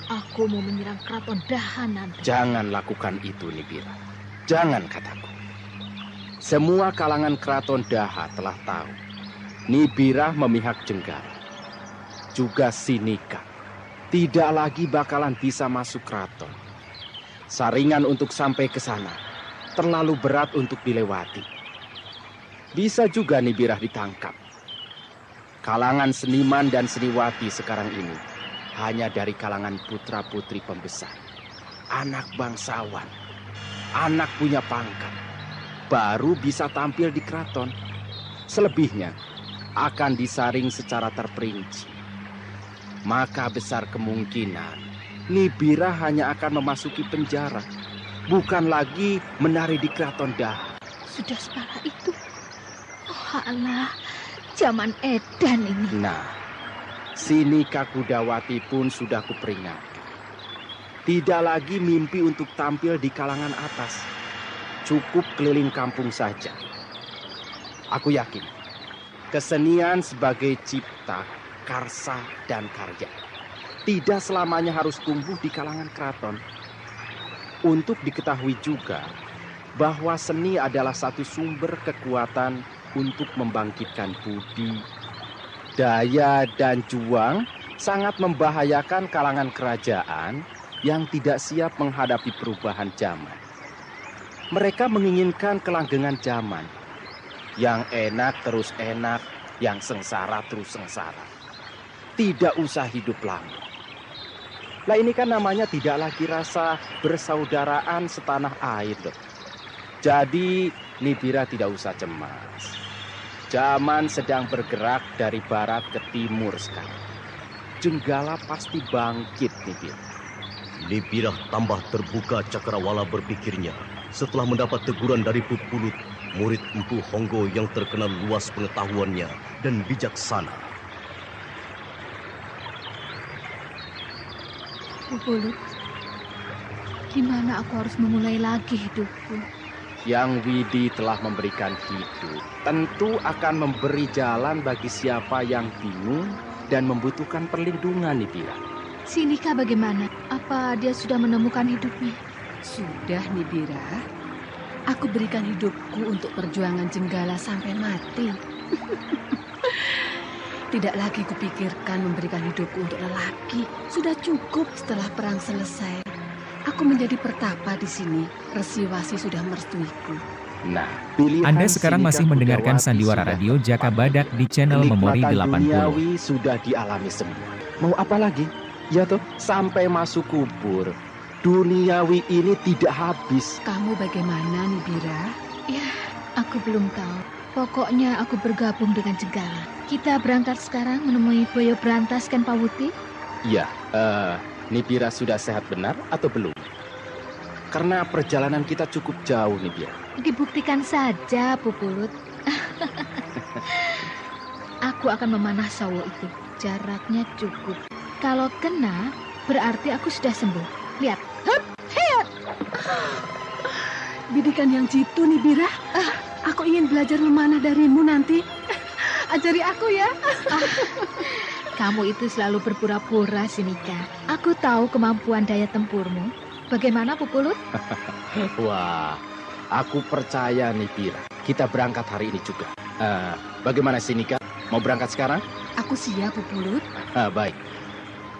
Aku mau menyerang keraton Dahanan. Jangan lakukan itu, Nibira. Jangan, kataku. Semua kalangan keraton Daha telah tahu Nibira memihak Jenggala. Juga Sinika tidak lagi bakalan bisa masuk keraton. Saringan untuk sampai ke sana terlalu berat untuk dilewati. Bisa juga Nibira ditangkap. Kalangan seniman dan seniwati sekarang ini hanya dari kalangan putra-putri pembesar, anak bangsawan, anak punya pangkat, baru bisa tampil di keraton. Selebihnya akan disaring secara terperinci. Maka besar kemungkinan Nibira hanya akan memasuki penjara, bukan lagi menari di keraton Daha. Sudah separah itu. Oh alah, zaman edan ini. Nah, Sinika Kudawati pun sudah kuperingatkan. Tidak lagi mimpi untuk tampil di kalangan atas. Cukup keliling kampung saja. Aku yakin, kesenian sebagai cipta, karsa, dan karya tidak selamanya harus tumbuh di kalangan keraton. Untuk diketahui juga bahwa seni adalah satu sumber kekuatan untuk membangkitkan budi, daya, dan juang, sangat membahayakan kalangan kerajaan yang tidak siap menghadapi perubahan zaman. Mereka menginginkan kelanggengan zaman, yang enak terus enak, yang sengsara terus sengsara. Tidak usah hidup lama. Lah ini kan namanya tidak lagi rasa bersaudaraan setanah air, loh. Jadi Nibira tidak usah cemas. Zaman sedang bergerak dari barat ke timur sekarang. Jenggala pasti bangkit, Nibira. Nibira tambah terbuka cakrawala berpikirnya setelah mendapat teguran dari Pupulut, murid Empu Honggo yang terkenal luas pengetahuannya dan bijaksana. Pupulut, gimana aku harus memulai lagi hidupku? Yang Widi telah memberikan hidup, tentu akan memberi jalan bagi siapa yang bingung dan membutuhkan perlindungan, Nibira. Sinika bagaimana? Apa dia sudah menemukan hidupnya? Sudah, Nibira. Aku berikan hidupku untuk perjuangan Jenggala sampai mati. Tidak lagi kupikirkan memberikan hidupku untuk lelaki. Sudah cukup setelah perang selesai. Aku menjadi pertapa di sini. Resiwasi sudah merestuiku. Nah, Anda sekarang masih mendengarkan sandiwara radio Jaka Badak di channel Memori 80. Duniawi sudah dialami semua. Mau apa lagi? Ya toh, sampai masuk kubur. Duniawi ini tidak habis. Kamu bagaimana, Nibira? Ya, aku belum tahu. Pokoknya aku bergabung dengan Jenggala. Kita berangkat sekarang menemui Boyo Brantas kan Pawuti? Iya, Nibira sudah sehat benar atau belum? Karena perjalanan kita cukup jauh, Nibira. Dibuktikan saja, Pupulut. Aku akan memanah sawo itu. Jaraknya cukup. Kalau kena, berarti aku sudah sembuh. Lihat. Hup, hiat. Bidikan yang jitu, Nibira. Aku ingin belajar memanah darimu nanti. Ajari aku ya. Kamu itu selalu berpura-pura, Sinika. Aku tahu kemampuan daya tempurmu. Bagaimana, Pupulut? Wah, aku percaya, Nibira. Kita berangkat hari ini juga. Bagaimana, Sinika? Mau berangkat sekarang? Aku siap, Pupulut. Baik.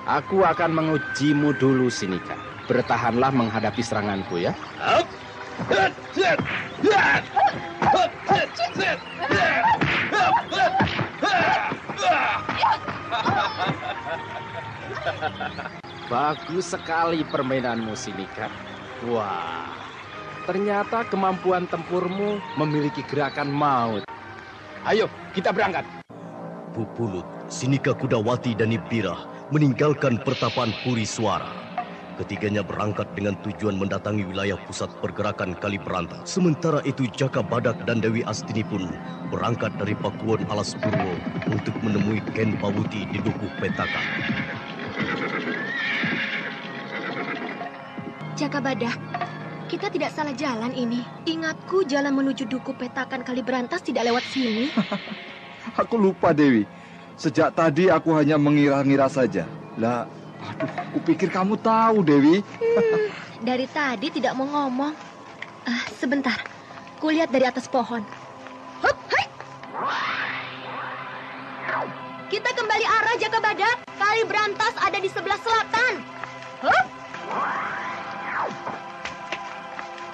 Aku akan mengujimu dulu, Sinika. Bertahanlah menghadapi seranganku ya. Bagus sekali permainanmu, Sinika. Wah, ternyata kemampuan tempurmu memiliki gerakan maut. Ayo, kita berangkat. Pupulut, Sinika Kudawati dan Nibira meninggalkan pertapaan Puri Suara. Ketiganya berangkat dengan tujuan mendatangi wilayah pusat pergerakan Kaliberantas. Sementara itu Jaka Badak dan Dewi Astini pun berangkat dari Pakuwon Alas Purwo untuk menemui Ken Pawuti di Dukuh Petaka. Jaka Badak, kita tidak salah jalan ini. Ingatku jalan menuju Dukuh Petakan Kaliberantas tidak lewat sini. Aku lupa, Dewi. Sejak tadi aku hanya mengira-ngira saja. Lah, aduh, kupikir kamu tahu, Dewi. Dari tadi tidak mau ngomong. Sebentar, kulihat dari atas pohon. Hup, hai. Kita kembali arah Jaka Badak. Kali Brantas ada di sebelah selatan. Hup.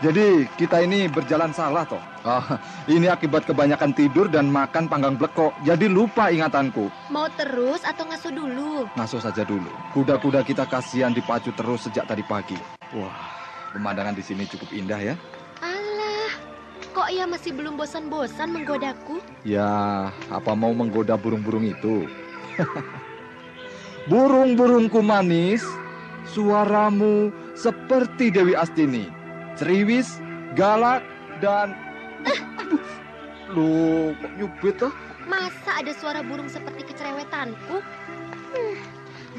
Jadi kita ini berjalan salah toh? Ini akibat kebanyakan tidur dan makan panggang blekok. Jadi lupa ingatanku. Mau terus atau ngasuh dulu? Ngasuh saja dulu. Kuda-kuda kita kasihan dipacu terus sejak tadi pagi. Wah, pemandangan di sini cukup indah ya. Alah, kok ia masih belum bosan-bosan menggodaku? Ya, apa mau menggoda burung-burung itu? Burung-burungku manis, suaramu seperti Dewi Astini. Ceriwis, galak, dan... Loh, kok nyubit toh? Masa ada suara burung seperti kecerewetanku?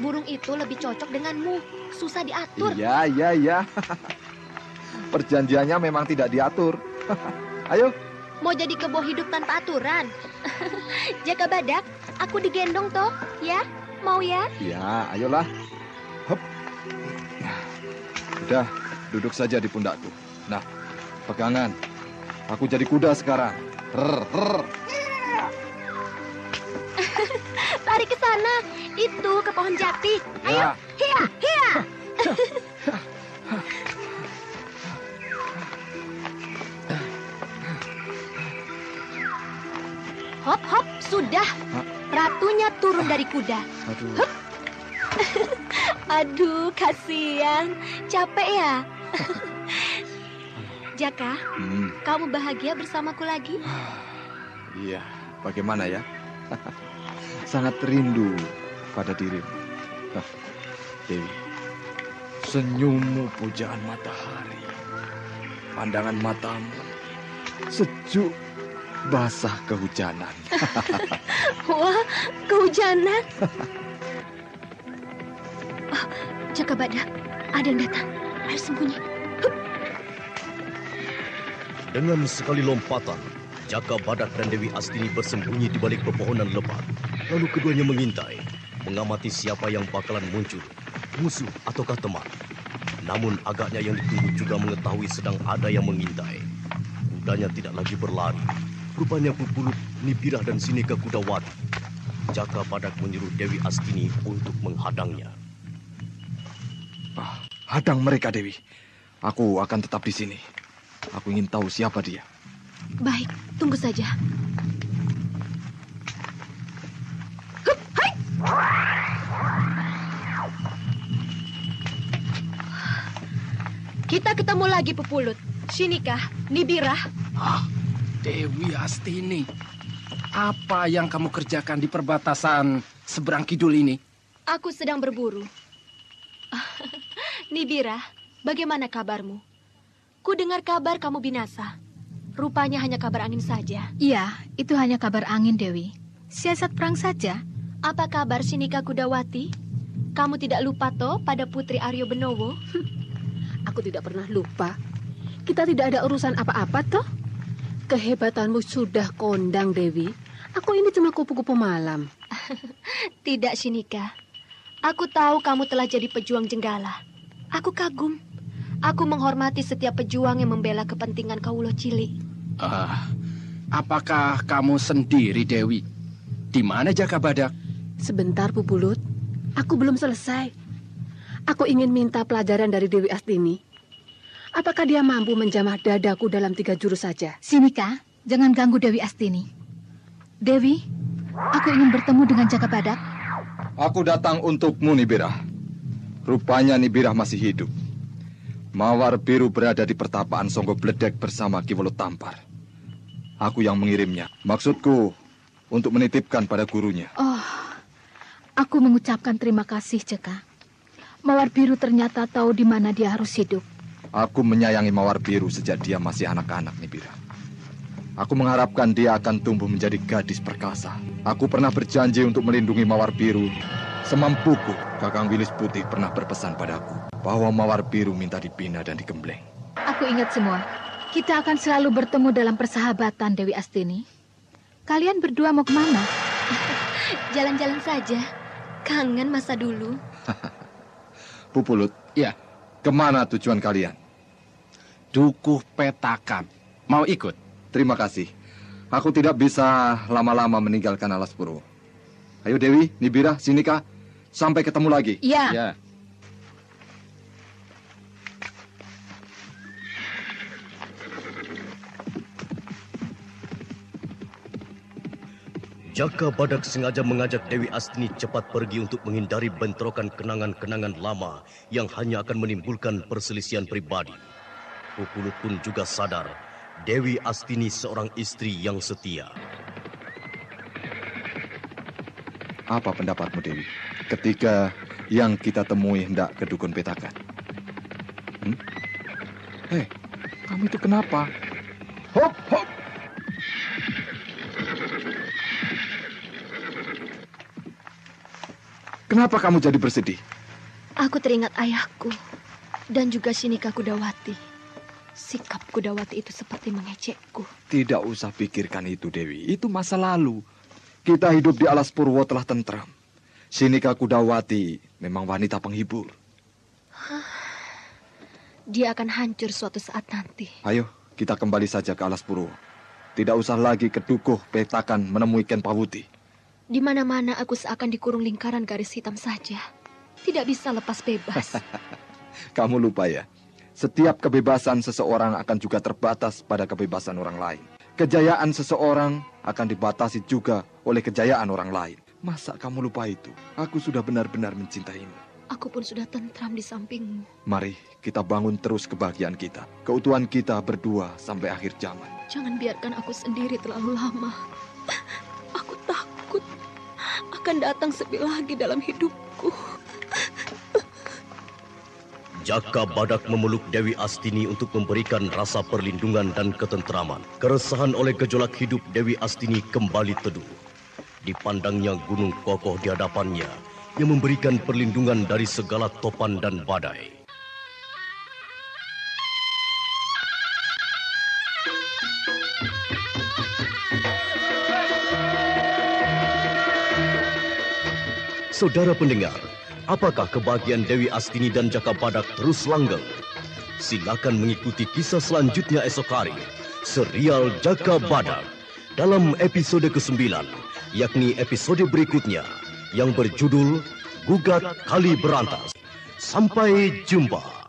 Burung itu lebih cocok denganmu. Susah diatur. Iya. Perjanjiannya memang tidak diatur. Ayo. Mau jadi kebo hidup tanpa aturan? Jaka Badak, aku digendong toh, ya? Mau ya? Ya, ayolah. Hop. Udah, duduk saja di pundakku. Nah, pegangan. Aku jadi kuda sekarang. Lari ke sana. Itu ke pohon jati. Ayo, ya. Hia. Hop, sudah. Ratunya turun dari kuda. Aduh. Aduh, kasihan. Capek ya? Jaka, kamu bahagia bersamaku lagi? Iya, bagaimana ya? Sangat rindu pada dirimu. Dewi, senyummu pujaan matahari. Pandangan matamu sejuk basah kehujanan. Wah, kehujanan. Jaka Badak, ada yang datang. Ayo sembunyi. Dengan sekali lompatan, Jaka Badak dan Dewi Astini bersembunyi di balik pepohonan lebat. Lalu keduanya mengintai, mengamati siapa yang bakalan muncul, musuh ataukah teman. Namun agaknya yang ditunggu juga mengetahui sedang ada yang mengintai. Kudanya tidak lagi berlari. Rupanya Pupulut, Nibirah dan Sinika Kudawati. Jaka Badak menyuruh Dewi Astini untuk menghadangnya. Hadang mereka, Dewi. Aku akan tetap di sini. Aku ingin tahu siapa dia. Baik, tunggu saja. Hup, hai. Kita ketemu lagi, Pupulut. Sinika, Nibirah. Dewi Astini. Apa yang kamu kerjakan di perbatasan seberang kidul ini? Aku sedang berburu. Nibirah, bagaimana kabarmu? Ku dengar kabar kamu binasa. Rupanya hanya kabar angin saja. Iya, itu hanya kabar angin, Dewi. Siasat perang saja. Apa kabar Sinika Kudawati? Kamu tidak lupa toh pada Putri Aryo Benowo? Aku tidak pernah lupa. Kita tidak ada urusan apa-apa toh. Kehebatanmu sudah kondang, Dewi. Aku ini cuma kupu-kupu malam. Tidak, Sinika. Aku tahu kamu telah jadi pejuang jenggala. Aku kagum. Aku menghormati setiap pejuang yang membela kepentingan Kawulo Cilik. Apakah kamu sendiri, Dewi? Di mana Jaka Badak? Sebentar, Pupulut. Aku belum selesai. Aku ingin minta pelajaran dari Dewi Astini. Apakah dia mampu menjamah dadaku dalam 3 jurus saja? Sinika, jangan ganggu Dewi Astini. Dewi, aku ingin bertemu dengan Jaka Badak. Aku datang untukmu, Nibirah. Rupanya Nibirah masih hidup. Mawar biru berada di pertapaan Songgo Bledek bersama Kiwolo Tampar. Aku yang mengirimnya. Maksudku, untuk menitipkan pada gurunya. Oh, aku mengucapkan terima kasih, Jaka. Mawar biru ternyata tahu di mana dia harus hidup. Aku menyayangi Mawar biru sejak dia masih anak-anak, Nibirah. Aku mengharapkan dia akan tumbuh menjadi gadis perkasa. Aku pernah berjanji untuk melindungi Mawar biru. Semampuku, Kakang Wilis Putih pernah berpesan padaku bahwa Mawar biru minta dibina dan digembleng. Aku ingat semua. Kita akan selalu bertemu dalam persahabatan, Dewi Astini. Kalian berdua mau kemana? Jalan-jalan saja. Kangen masa dulu. Pupulut, Ya, kemana tujuan kalian? Dukuh Petakan. Mau ikut? Terima kasih. Aku tidak bisa lama-lama meninggalkan Alas Purwo. Ayo Dewi, Nibira, Sinika. Sampai ketemu lagi. Ya. Ya. Jaka Badak sengaja mengajak Dewi Astini cepat pergi untuk menghindari bentrokan kenangan-kenangan lama yang hanya akan menimbulkan perselisihan pribadi. Pupulut pun juga sadar Dewi Astini seorang istri yang setia. Apa pendapatmu Dewi? Ketika yang kita temui hendak ke Dukun Petakan. Hei, kamu itu kenapa? Hop, hop. Kenapa kamu jadi bersedih? Aku teringat ayahku dan juga Sinika Kudawati. Sikap Kudawati itu seperti mengejekku. Tidak usah pikirkan itu, Dewi. Itu masa lalu. Kita hidup di Alas Purwo telah tentram. Sinika Kudawati memang wanita penghibur. Dia akan hancur suatu saat nanti. Ayo, kita kembali saja ke Alas Purwo. Tidak usah lagi ke Dukuh Petakan menemui Ken Pawuti. Di mana-mana aku seakan dikurung lingkaran garis hitam saja. Tidak bisa lepas bebas. Kamu lupa ya? Setiap kebebasan seseorang akan juga terbatas pada kebebasan orang lain. Kejayaan seseorang akan dibatasi juga oleh kejayaan orang lain. Masa kamu lupa itu? Aku sudah benar-benar mencintaimu. Aku pun sudah tentram di sampingmu. Mari kita bangun terus kebahagiaan kita. Keutuhan kita berdua sampai akhir zaman. Jangan biarkan aku sendiri terlalu lama. Aku takut akan datang sepi lagi dalam hidupku. Jaka Badak memeluk Dewi Astini untuk memberikan rasa perlindungan dan ketentraman. Keresahan oleh gejolak hidup Dewi Astini kembali teduh. Dipandangnya gunung kokoh di hadapannya yang memberikan perlindungan dari segala topan dan badai. Saudara pendengar, apakah kebahagiaan Dewi Astini dan Jaka Badak terus langgeng? Silakan mengikuti kisah selanjutnya esok hari, serial Jaka Badak, dalam episode ke-9, yakni episode berikutnya, yang berjudul Gugat Kali Berantas. Sampai jumpa.